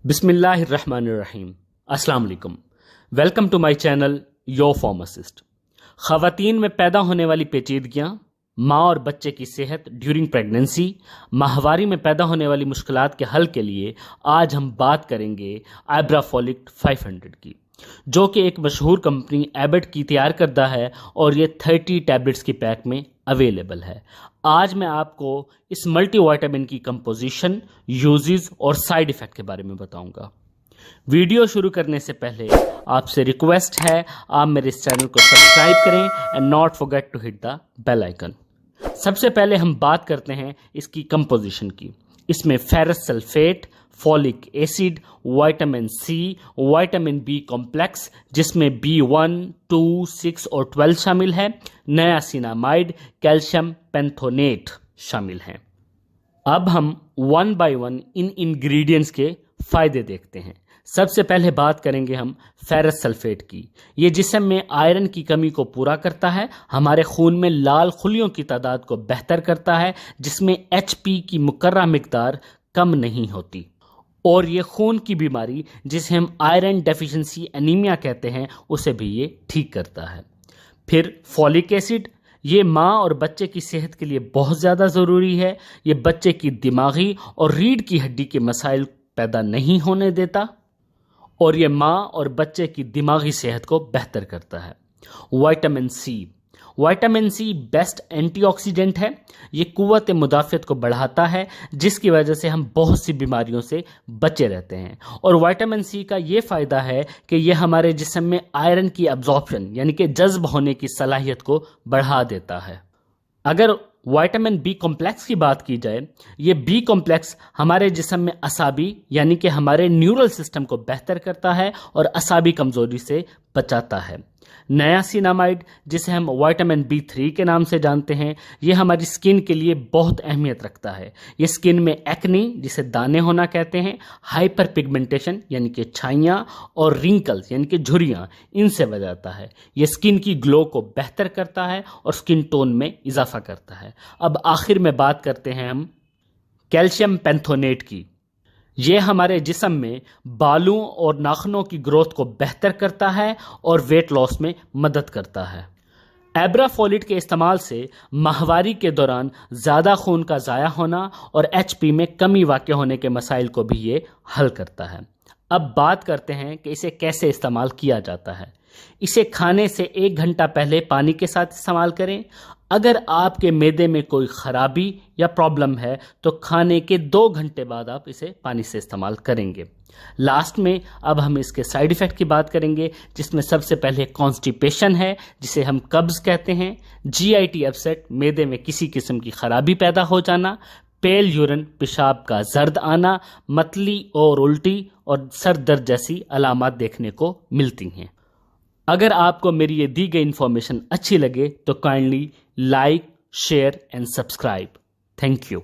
بسم اللہ الرحمن الرحیم۔ السلام علیکم، welcome to my channel your pharmacist. خواتین میں پیدا ہونے والی پیچیدگیاں، ماں اور بچے کی صحت ڈیورنگ پریگننسی، ماہواری میں پیدا ہونے والی مشکلات کے حل کے لیے آج ہم بات کریں گے ایبرافولیک 500 کی، جو کہ ایک مشہور کمپنی ایبٹ کی تیار کردہ ہے اور یہ 30 ٹیبلٹس کی پیک میں اویلیبل ہے۔ آج میں آپ کو اس ملٹی وائٹامن کی کمپوزیشن، یوزز اور سائیڈ ایفیکٹ کے بارے میں بتاؤں گا۔ ویڈیو شروع کرنے سے پہلے آپ سے ریکویسٹ ہے آپ میرے اس چینل کو سبسکرائب کریں and not forget to hit the bell icon. سب سے پہلے ہم بات کرتے ہیں اس کی کمپوزیشن کی۔ اس میں ferrous sulphate, folic acid, vitamin C, vitamin B complex جس میں B1، 2، 6 اور 12 شامل ہے، نایاسینامائڈ، کیلشیم پینتھونیٹ شامل ہیں۔ اب ہم 1 بائی 1 ان انگریڈینٹس کے فائدے دیکھتے ہیں۔ سب سے پہلے بات کریں گے ہم فیرس سلفیٹ کی۔ یہ جسم میں آئرن کی کمی کو پورا کرتا ہے، ہمارے خون میں لال خلیوں کی تعداد کو بہتر کرتا ہے، جس میں HP کی مقررہ مقدار کم نہیں ہوتی، اور یہ خون کی بیماری جسے ہم آئرن ڈیفیشنسی انیمیا کہتے ہیں اسے بھی یہ ٹھیک کرتا ہے۔ پھر فولک ایسڈ، یہ ماں اور بچے کی صحت کے لیے بہت زیادہ ضروری ہے۔ یہ بچے کی دماغی اور ریڑھ کی ہڈی کے مسائل پیدا نہیں ہونے دیتا، اور یہ ماں اور بچے کی دماغی صحت کو بہتر کرتا ہے۔ Vitamin C best antioxidant ہے۔ یہ قوت مدافعت کو بڑھاتا ہے، جس کی وجہ سے ہم بہت سی بیماریوں سے بچے رہتے ہیں۔ اور وائٹامن سی کا یہ فائدہ ہے کہ یہ ہمارے جسم میں آئرن کی ابزارپشن یعنی کہ جذب ہونے کی صلاحیت کو بڑھا دیتا ہے۔ اگر وائٹامن بی کمپلیکس کی بات کی جائے، یہ بی کمپلیکس ہمارے جسم میں اعصابی یعنی کہ ہمارے نیورل سسٹم کو بہتر کرتا ہے اور اعصابی کمزوری سے بچاتا ہے۔ نایاسینامائڈ، جسے ہم وائٹامن B3 کے نام سے جانتے ہیں، یہ ہماری سکن کے لیے بہت اہمیت رکھتا ہے۔ یہ سکن میں ایکنی جسے دانے ہونا کہتے ہیں، ہائپر پگمنٹیشن یعنی کہ چھائیاں، اور رنکلز یعنی کہ جھریاں، ان سے بچاتا ہے۔ یہ سکن کی گلو کو بہتر کرتا ہے اور سکن ٹون میں اضافہ کرتا ہے۔ اب آخر میں بات کرتے ہیں ہم کیلشیم پینتھونیٹ کی۔ یہ ہمارے جسم میں بالوں اور ناخنوں کی گروتھ کو بہتر کرتا ہے اور ویٹ لاس میں مدد کرتا ہے۔ ایبرافولیٹ کے استعمال سے ماہواری کے دوران زیادہ خون کا ضائع ہونا اور HP میں کمی واقع ہونے کے مسائل کو بھی یہ حل کرتا ہے۔ اب بات کرتے ہیں کہ اسے کیسے استعمال کیا جاتا ہے۔ اسے کھانے سے 1 گھنٹہ پہلے پانی کے ساتھ استعمال کریں۔ اگر آپ کے معدے میں کوئی خرابی یا پرابلم ہے تو کھانے کے 2 گھنٹے بعد آپ اسے پانی سے استعمال کریں گے۔ لاسٹ میں اب ہم اس کے سائیڈ ایفیکٹ کی بات کریں گے، جس میں سب سے پہلے کانسٹیپیشن ہے، جسے ہم قبض کہتے ہیں، GIT اپسیٹ، معدے میں کسی قسم کی خرابی پیدا ہو جانا، پیل یورین، پیشاب کا زرد آنا، متلی اور الٹی اور سر درد جیسی علامات دیکھنے کو ملتی ہیں۔ اگر آپ کو میری یہ دی گئی انفارمیشن اچھی لگے تو kindly like, share and subscribe. Thank you.